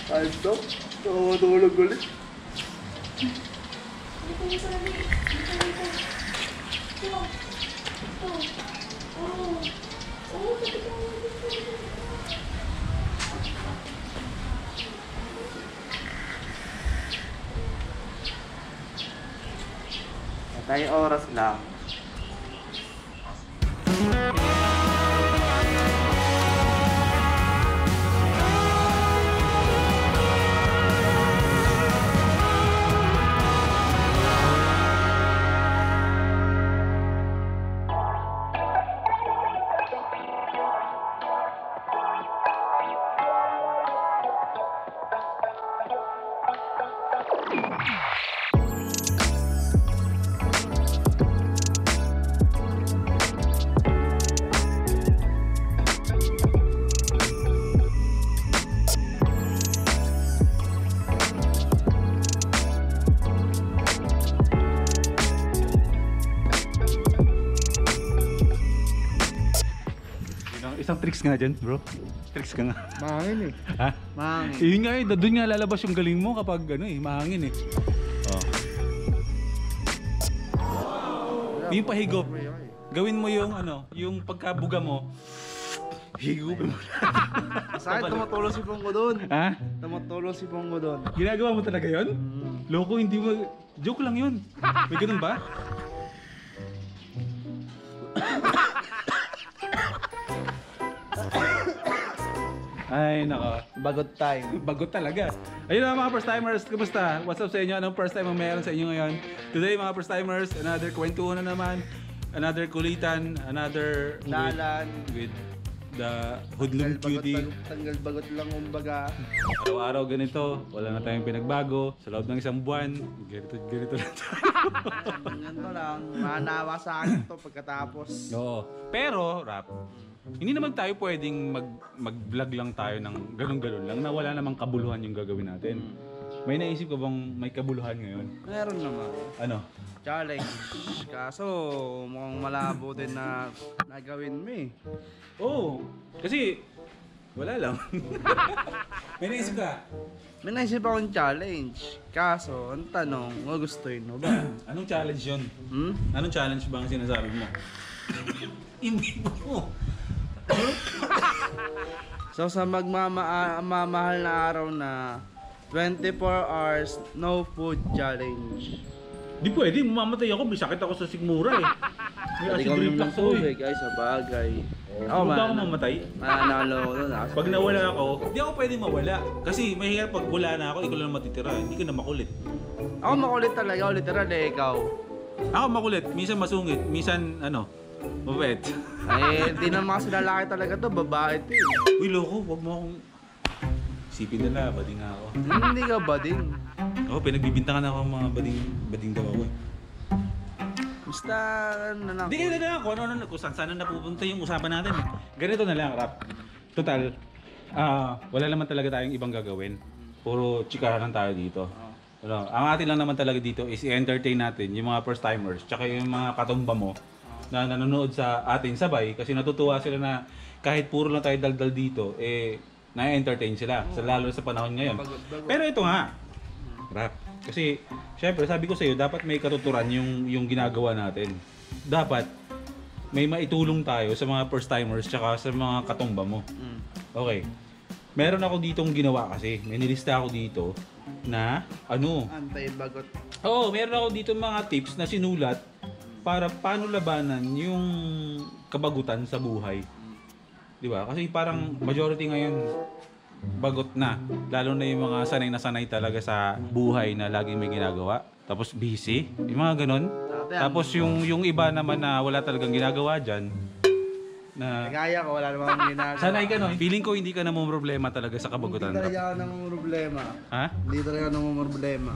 Ay, ito. Tumulog ulit. Tayong oras lang. Isang tricks nga dyan, bro. Tricks ka nga. Mahangin eh. Ha? Mahangin. Yun nga eh, doon nga lalabas yung galing mo kapag ano eh, mahangin eh. Oh. Yung pahigop. Gawin mo yung ano, yung pagkabuga mo. Higupin mo na. Sa akin, tumutulong si Pongo doon. Ha? Tumutulong si Pongo doon. Ginagawa mo talaga yun? Loko, hindi mo... Joke lang yun. May ganun ba? Ay, nako. Bagot time. Bagot talaga. Ayun na mga first timers, kumusta? What's up sa inyo? Anong first time ang meron sa inyo ngayon? Today mga first timers, another kwentuhan na naman, another kulitan, another Dalan. with the hoodlum cutie. Tanggal bagot lang kumbaga. Araw-araw ganito, wala na tayong pinagbago. Sa loob ng isang buwan, ganito lang tayo. Ganito lang, manawa sa akin to pagkatapos. Oo. Pero, Rap, hindi naman tayo pwedeng mag-vlog lang tayo ng ganun-ganun lang na wala namang kabuluhan yung gagawin natin. May naisip ka bang may kabuluhan ngayon? Meron naman. Ano? Challenge. Kaso mukhang malabo din na nagawin mo eh. Oo. Kasi, wala lang. May naisip ka? May naisip akong challenge. Kaso, ang tanong, gustuhin mo ba? Anong challenge yun? Anong challenge ba ang sinasabi mo? Hindi mo. So sa magmamahal na araw na 24 hours no food challenge. Di pwede, mamamatay ako. May sakit ako sa sigmura eh. May Hindi acid kami reflux ng ako eh. tubig guys sa bagay. Huwag ako mamatay. Mananalo ko doon. Pag nawala ako, hindi ako pwede mawala. Kasi mahirap pag wala na ako, ikaw lang matitira. Hindi ka na makulit. Ako makulit talaga, literal eh, ikaw. Ako makulit. Minsan masungit. Minsan ano, mabait. Eh, di naman kasi lalaki talaga to, babae to eh. Uy, loko. Huwag mo akong... Isipin nila, bading nga ako. Hindi ka ba din? Oo, pinagbibintangan ako ng mga bading daw ako. Basta, ano na lang. Hindi kayo na ako, kung saan napupunta yung usapan natin. Ganito na lang, Rap. Total, wala naman talaga tayong ibang gagawin. Puro chikahan lang tayo dito. Ano, ang atin lang naman talaga dito is i-entertain natin yung mga first timers, tsaka yung mga katumba mo na nanonood sa atin sabay kasi natutuwa sila na kahit puro lang tayo daldal dito, eh, na-entertain sila, lalo sa panahon ngayon. Pero ito nga, Rap, kasi syempre sabi ko sa iyo, dapat may katuturan yung ginagawa natin. Dapat may maitulong tayo sa mga first timers tsaka sa mga katumba mo. Okay. Meron ako ditong ginawa kasi, may nilista ako dito na ano? Anti-bagot. Oo, meron ako dito mga tips na sinulat para paano labanan yung kabagutan sa buhay. 'Di ba? Kasi parang majority ngayon bagot na. Lalo na yung mga sanay na sanay talaga sa buhay na laging may ginagawa. Tapos busy, yung mga ganun. Tapos yung iba naman na wala talagang ginagawa diyan na Kaya ko, wala namang ginagawa. sanay ka no. Feeling ko hindi ka na mo problema talaga sa kabagutan. Hindi talaga ako namang problema. Ha? Hindi talaga namang problema.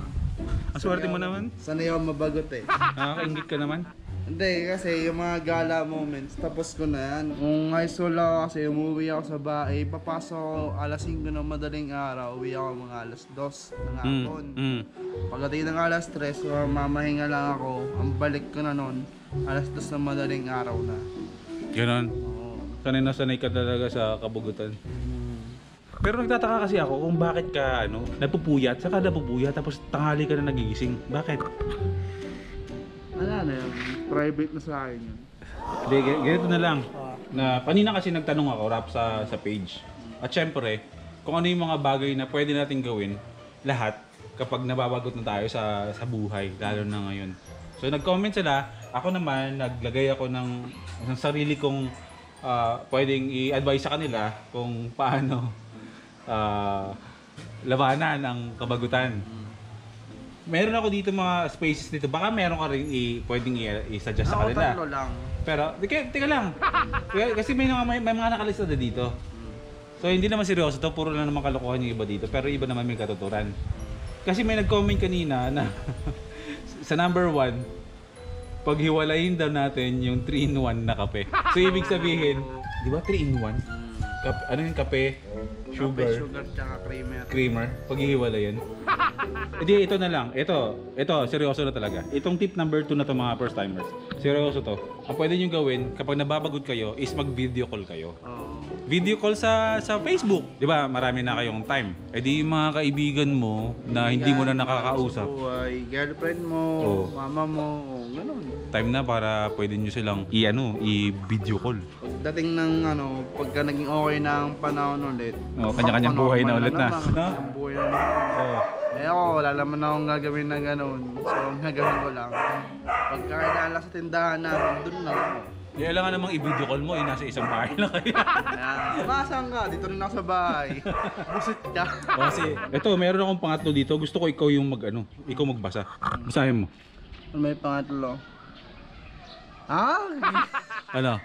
Ang swerte mo naman. Sanay ako mabagot eh. Nakakaingit ka naman. Hindi, kasi yung mga gala moments, tapos ko na yan. Kung high school ako kasi, umuwi ako sa bahay, papasok ako alas 5 ng madaling araw, uwi ako mga alas 2 ng hapon. Pagdating ng alas 3, mamahinga lang ako, ang balik ko na nun, alas 2 ng madaling araw na. Ganon. Oo. Sanay na sanay ka talaga sa kabagutan. Pero nagtataka kasi ako kung bakit ka napupuyat, saka napupuyat tapos tanghali ka na nagigising. Bakit? Ano na yun? Private na sa akin yun. Hindi, ganito na lang. Na kanina kasi nagtanong ako rap sa page. At syempre, kung ano yung mga bagay na pwede natin gawin lahat kapag nababagot na tayo sa buhay, lalo na ngayon. So nag-comment sila, ako naman naglagay ako ng sarili kong pwedeng i-advise sa kanila kung paano labanan ang kabagutan. Meron ako dito mga spaces dito. Baka meron ka rin pwedeng i-suggest sa Ako kanila. tatlo lang. Pero, teka lang. Kasi may mga nakalista na dito. So, hindi naman seryoso to. Puro lang naman kalokohan yung iba dito. Pero iba naman may katuturan. Kasi may nag-comment kanina na sa number 1, paghiwalayin daw natin yung 3-in-1 na kape. So, ibig sabihin, di ba 3-in-1? Ano yung kape? Sugar. Sugar tsaka Creamer. Paghihiwalayin. Hindi, ito na lang. Ito, seryoso na talaga. Itong tip number 2 na to mga first timers. Seryoso to. Ang pwede nyo gawin kapag nababagod kayo is mag-video call kayo. Video call sa Facebook. Di ba? Marami na kayong time. Eh di yung mga kaibigan mo na hindi mo na nakakausap. Buhay, girlfriend mo, mama mo, gano'n. Time na para pwede nyo silang i-video call. Dating ng pagka naging okay na ang panahon ulit. Kanya-kanyang buhay na ulit na. Kanya-kanyang buhay na naman. Eh ako, wala naman akong gagawin na gano'n. So, ang gagawin ko lang, pagka kailangan sa tindahan namin, doon lang ako. Kaya lang namang i-video call mo, nasa isang bahay lang kayo. Masang ka, dito rin ako sa bahay. Busit ka. Kasi, ito, meron akong pangatlo dito. Gusto ko ikaw yung ikaw magbasa. Basahin mo. May pangatlo. Ano?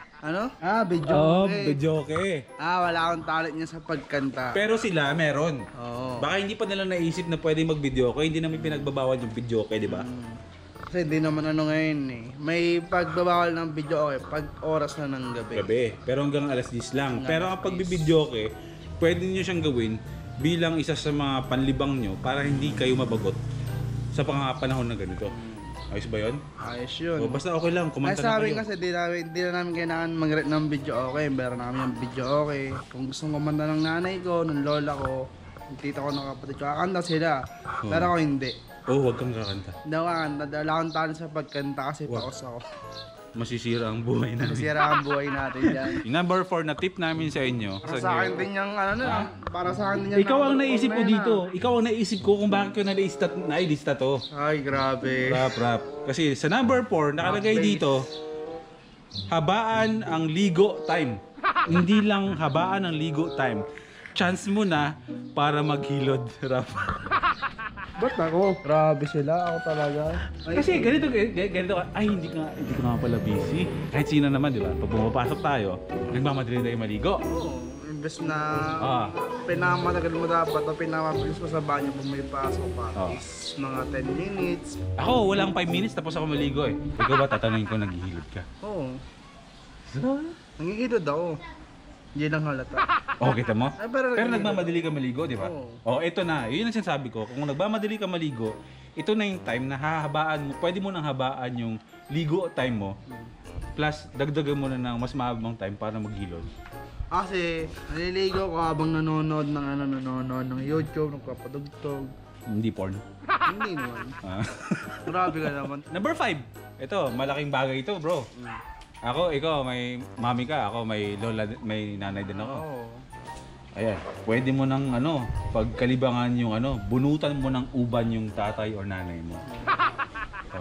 Video. Videoke. Wala akong talent niya sa pagkanta. Pero sila, meron. Oo. Baka hindi pa nila naisip na pwede mag-videoke. Hindi namin pinagbabawal yung videoke, di ba? Kasi hindi naman ngayon eh. May pagbabawal ng video pag oras na ng gabi. Pero hanggang alas 10 lang. Pero ang pagbibidyoke, pwede niyo siyang gawin bilang isa sa mga panlibang nyo para hindi kayo mabagot sa panahon na ganito. Ayos ba yun? Ayos yun. Basta okay lang, kumanta Sa na amin kayo. kasi di na namin kailangan mag-rent ng video meron na kami yung video kung gusto kumanta ng nanay ko, ng lola ko, ng tita ko, ng kapatid ko, kakanta sila. Pero ako hindi. Huwag kang kakanta. Hindi ako kakanta. Dahil akong talent sa pagkanta kasi paos ako. Masisira ang buhay namin. Masira ang buhay natin yan. Yung number 4 na tip namin sa inyo. Para sa akin din yung para sa akin din yung Ikaw ang number naisip four ko na yan, dito. Ikaw ang naisip ko kung bakit ko nailista to. Ay, grabe. Rap. Kasi sa number 4, nakalagay dito, habaan ang ligo time. Hindi lang habaan ang ligo time. Chance mo na para maghilod, Rap. Ba't ako? Grabe sila, ako talaga. Kasi ganito ay hindi ko nga pala busy. Kahit sino naman, di ba? Pag pumapasok tayo, nagmamadali tayo maligo. Oo, imbes na pinamatagal mo dapat o pinamabilis mo sa banyo kung may pasok pa is mga 10 minutes. Ako, walang 5 minutes tapos ako maligo eh. Ikaw ba tatanungin ko naghihilod ka? Oo. Nangihilod ako. Hindi lang halata. Kita mo? Pero nagmamadali ka maligo, di ba? Oo. Ito na. Yun ang sinasabi ko. Kung nagmamadali ka maligo, ito na yung time na hahabaan mo. Pwede mo nang habaan yung ligo time mo. Plus, dagdagan mo na ng mas mahabang time para maghilod. Kasi, naliligo ko habang nanonood ng YouTube, nagpapadugtog. Hindi porn. Hindi naman. Grabe ka naman. Number 5. Ito, malaking bagay ito, bro. Ikaw, may mami ka. Ako, may lola, may nanay din ako. Oo. Ayan, pwede mo nang pagkalibangan yung bunutan mo ng uban yung tatay or nanay mo.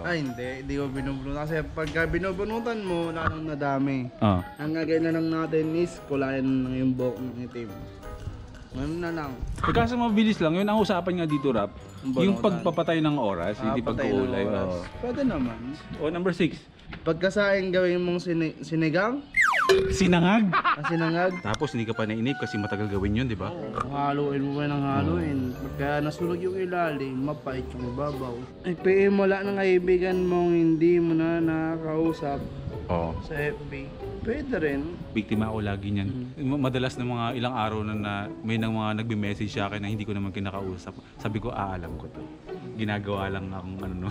Ay, hindi ko binubunutan. Kasi pagka binubunutan mo, lalong nadami. Ang gagawin na lang natin is kulayan na yung buhok ng itim. Ganun na lang. Kaso mabilis lang, yun ang usapan nga dito, Rap. Yung Bunutan. pagpapatay ng oras, hindi Patay ng pagkukulay. oras. Pwede naman. Number 6. Pagkasaing gawin mong sinigang, Sinangag. sinangag, Tapos hindi ka pa nainip kasi matagal gawin yun, di ba? haluin mo pa ng haluin. Pagka nasunog yung ilalim, mapait yung ibabaw. Ay, PM mo lang ng kaibigan mong hindi mo na nakakausap Oo. sa FB. Pwede rin. Biktima ako lagi niyan. Madalas na mga ilang araw na may nang mga nagbe-message sa akin na hindi ko naman kinakausap. Sabi ko, alam ko to. Ginagawa lang akong no.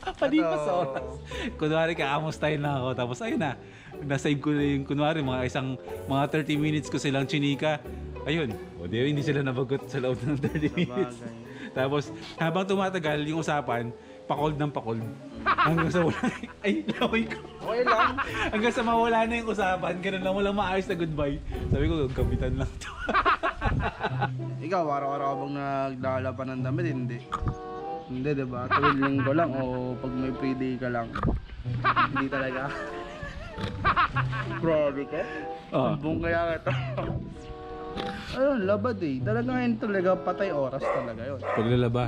Palipas sa oras. Kunwari kakamustahin lang ako. Tapos ayun na. Nasave ko na yung kunwari mga 30 minutes ko silang chinika. Ayun. O di hindi sila nabagot sa loob ng 30 minutes. Tapos habang tumatagal yung usapan, pa-cold ng pa-cold. Hanggang sa wala. Ay, laway ko. Okay lang. Hanggang sa mawala na yung usapan, ganun lang, walang maayos na goodbye. Sabi ko, kapitan lang to. Ikaw, araw-araw ka bang naglalaban ng damit? Hindi. Hindi, diba? Tuwid linggo lang o pag may free day ka lang. Hindi talaga. Grabe ka. Oo. Buong kaya kita. Ayun, labad eh. Talaga ngayon talaga patay oras talaga yun. Paglalaba.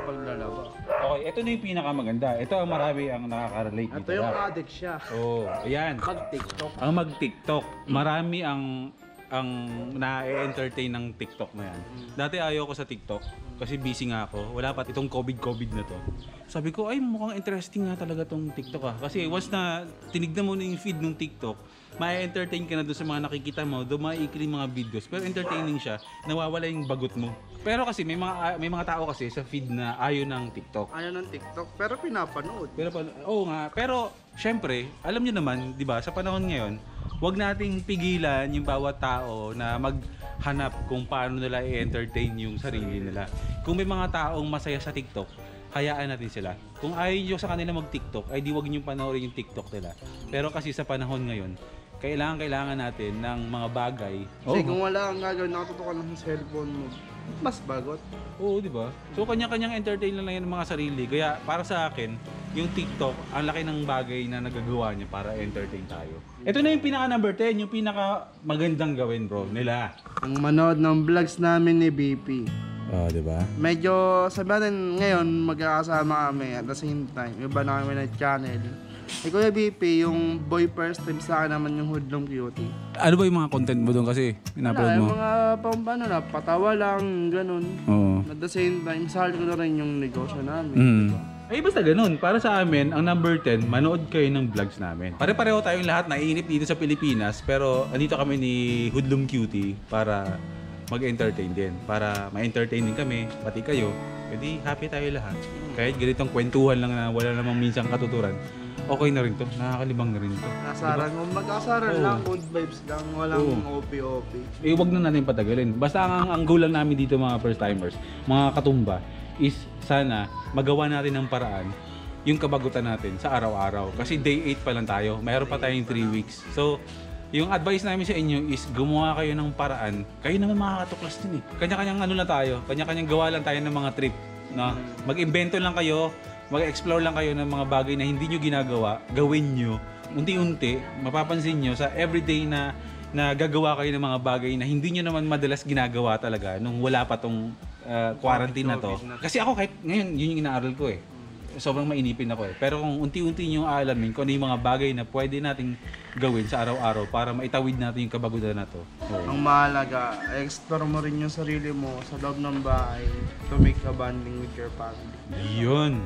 Paglalaba. Okay, ito na yung pinakamaganda. Ito ang marami ang nakaka-relate Ito dito. yung addict siya. Oo, ayan. Mag-TikTok. Ang mag-TikTok, marami ang na-entertain ng TikTok na yan. Dati ayaw ko sa TikTok kasi busy nga ako. Wala pa itong COVID na to. Sabi ko, ay mukhang interesting nga talaga tong TikTok ah. Kasi once na tinignan mo na yung feed ng TikTok, ma-entertain ka na doon sa mga nakikita mo, doon maikli mga videos. Pero entertaining siya, nawawala yung bagot mo. Pero kasi may mga tao kasi sa feed na ayaw ng TikTok. Ayaw ng TikTok, pero pinapanood. Oo nga, pero syempre, alam niyo naman, 'di ba, sa panahon ngayon, huwag nating pigilan yung bawat tao na maghanap kung paano nila i-entertain yung sarili nila. Kung may mga taong masaya sa TikTok, hayaan natin sila. Kung ayaw nyo sa kanila mag-TikTok, ay di wag nyo panoorin yung TikTok nila. Pero kasi sa panahon ngayon, kailangan natin ng mga bagay. Kasi kung wala kang gagawin, nakatutukan lang sa cellphone mo, mas bagot. Oo, di ba? So kanya-kanyang entertain lang yan ng mga sarili. Kaya para sa akin, yung TikTok, ang laki ng bagay na nagagawa niya para entertain tayo. Ito na yung pinaka number 10, yung pinaka magandang gawin, bro, nila. Ang manood ng vlogs namin ni BP. Di ba? Medyo, sabi natin ngayon, magkakasama kami at the same time. Iba na kami na channel. Kuya BP, yung boy first time sa akin naman yung Hoodlum Cutie. Ano ba yung mga content mo doon kasi in-upload mo? Yung mga pampano na, patawa lang, ganun. Oo. At the same time, sahal ko na rin yung negosyo namin. Mm. Ay basta ganun, para sa amin, ang number 10, manood kayo ng vlogs namin. Pare-pareho tayong lahat naiinip dito sa Pilipinas, pero andito kami ni Hoodlum Cutie para mag-entertain din. Para ma-entertain din kami, pati kayo. Pwede happy tayo lahat. Kahit ganitong kwentuhan lang na wala namang minsang katuturan, okay na rin to, nakakalibang na rin to. Nasaran, kung mag-asaran lang, good vibes lang, walang OP-OP. Eh, wag na natin patagalin. Basta ang goal lang namin dito mga first timers, mga katumba, is sana magawa natin ng paraan yung kabagutan natin sa araw-araw. Kasi day 8 pa lang tayo, mayroon pa tayong 3 weeks. So, yung advice namin sa inyo is gumawa kayo ng paraan. Kayo naman makakatuklas din eh. Kanya-kanyang ano lang tayo, kanya-kanyang gawa lang tayo ng mga trip. No? Mag-invento lang kayo, mag-explore lang kayo ng mga bagay na hindi nyo ginagawa, gawin nyo. Unti-unti, mapapansin nyo sa everyday na gagawa kayo ng mga bagay na hindi nyo naman madalas ginagawa talaga nung wala pa tong quarantine na to. Kasi ako kahit ngayon, yun yung inaaral ko eh. Sobrang mainipin ako eh. Pero kung unti-unti nyo aalamin kung ano yung mga bagay na pwede nating gawin sa araw-araw para maitawid natin yung kabagutan na to. Ang mahalaga, explore mo rin yung sarili mo sa loob ng bahay to make a bonding with your family. Yun.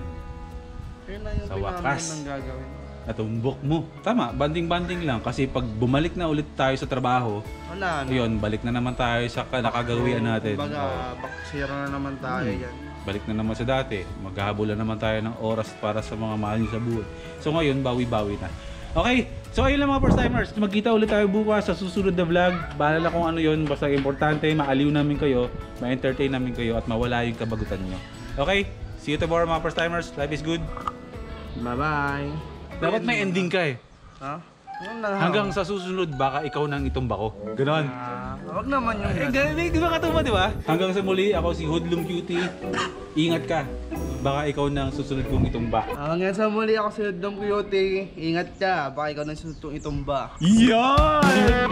Yun na yung Sa wakas. ng gagawin. Natumbok mo. Tama, banding-banding lang. Kasi pag bumalik na ulit tayo sa trabaho, Wala na. yun, balik na naman tayo sa nakagawian natin. Kumbaga, back-zero na naman tayo yan. Balik na naman sa dati. Maghahabol na naman tayo ng oras para sa mga mahal nyo sa buhay. So ngayon, bawi-bawi na. Okay, so ayun lang mga first timers. Magkita ulit tayo bukas sa susunod na vlog. Bahala kung ano yun. Basta importante, maaliw namin kayo, ma-entertain namin kayo, at mawala yung kabagutan nyo. Okay, see you tomorrow mga first timers. Life is good. Bye-bye. Dapat may ending ka eh. Ha? Yun na. Hanggang sa susunod, baka ikaw nang itumba ko. Ganon. Wag naman yung Di ba katumba, di ba? Hanggang sa muli, ako si Hoodlum Cutie. Ingat ka. Baka ikaw nang susunod kong itumba. Hanggang sa muli ako si Hoodlum Cutie. Ingat ka, baka ikaw na susunod itumba. Yan!